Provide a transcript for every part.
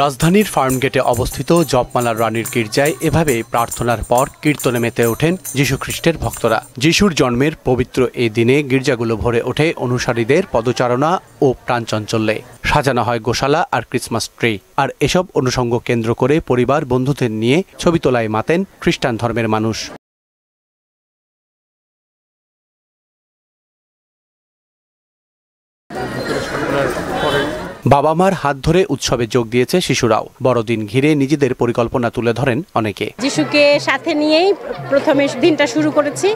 রাজধানীর ফার্মগেটে অবস্থিত জপমালার রানীর গির্জায় এভাবে প্রার্থনার পর কীর্তনে মেতে ওঠেন যীশুখ্রিস্টের ভক্তরা। যিশুর জন্মের পবিত্র এই দিনে গির্জাগুলো ভরে ওঠে অনুসারীদের পদচারণা ও প্রাণচাঞ্চল্যে। সাজানো হয় গোশালা আর ক্রিসমাস ট্রি। আর এসব অনুষঙ্গ কেন্দ্র করে পরিবার বন্ধুদের নিয়ে ছবি তোলায় মাতেন খ্রিস্টান ধর্মের মানুষ। বাবা মার হাত ধরে উৎসবে যোগ দিয়েছে শিশুরাও। বড়দিন ঘিরে নিজেদের পরিকল্পনা তুলে ধরেন অনেকে। যিশুকে সাথে নিয়েই প্রথমে দিনটা শুরু করেছি।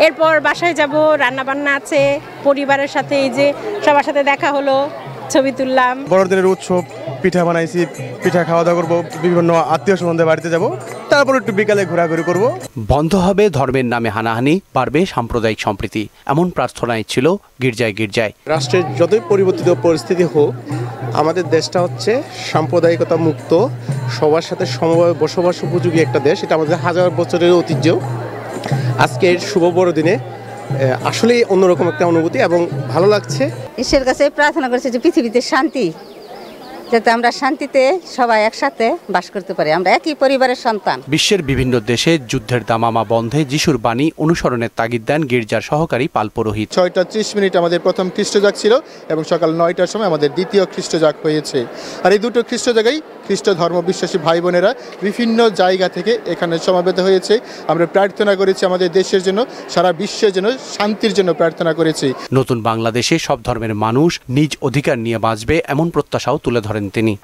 এরপর বাসায় যাব, রান্না বান্না আছে, পরিবারের সাথে এই যে সবার সাথে দেখা হলো, ছবি তুললাম। বড়দিনের উৎসব, পিঠা বানাইছি, পিঠা খাওয়া দাওয়া করবো, বিভিন্ন আত্মীয় স্বজনদের বাড়িতে যাব, তারপর একটু বিকালে ঘোরাঘুরি করব। বন্ধ হবে ধর্মের নামে হানাহানি, বাড়বে সাম্প্রদায়িক সম্প্রীতি, এমন প্রার্থনাই ছিল গির্জায় গির্জায়। রাষ্ট্রের যতই পরিবর্তিত পরিস্থিতি হোক, আমাদের দেশটা হচ্ছে সাম্প্রদায়িকতা মুক্ত, সবার সাথে সমভাবে বসবাস উপযোগী একটা দেশ। এটা আমাদের হাজার বছরের ঐতিহ্য। আজকের শুভ বড়দিনে আসলেই অন্যরকম একটা অনুভূতি এবং ভালো লাগছে। ঈশ্বরের কাছে প্রার্থনা করেছে যে পৃথিবীতে শান্তি, যাতে আমরা শান্তিতে সবাই একসাথে বাস করতে পারি, আমরা একই পরিবারের সন্তান। বিশ্বের বিভিন্ন দেশে যুদ্ধের দামামা বন্ধে যিশুর বাণী অনুসরণের তাগিদ দেন গির্জার সহকারী পাল পুরোহিত। 6:30 আমাদের প্রথম খ্রিস্টজাগ ছিল এবং সকাল 9টার সময় আমাদের দ্বিতীয় খ্রিস্টজাগ হয়েছে। আর এই দুটো খ্রিস্টজাগাই খ্রিস্ট ধর্ম বিশ্বাসী ভাই বোনেরা বিভিন্ন জায়গা থেকে এখানে সমাবেত হয়েছে। আমরা প্রার্থনা করেছি আমাদের দেশের জন্য, সারা বিশ্বের জন্য, শান্তির জন্য প্রার্থনা করেছি। নতুন বাংলাদেশে সব ধর্মের মানুষ নিজ অধিকার নিয়ে বাঁচবে, এমন প্রত্যাশাও তুলে ধরেন তিনি।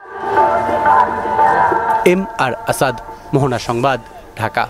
এম আর আসাদ, মোহনা সংবাদ, ঢাকা।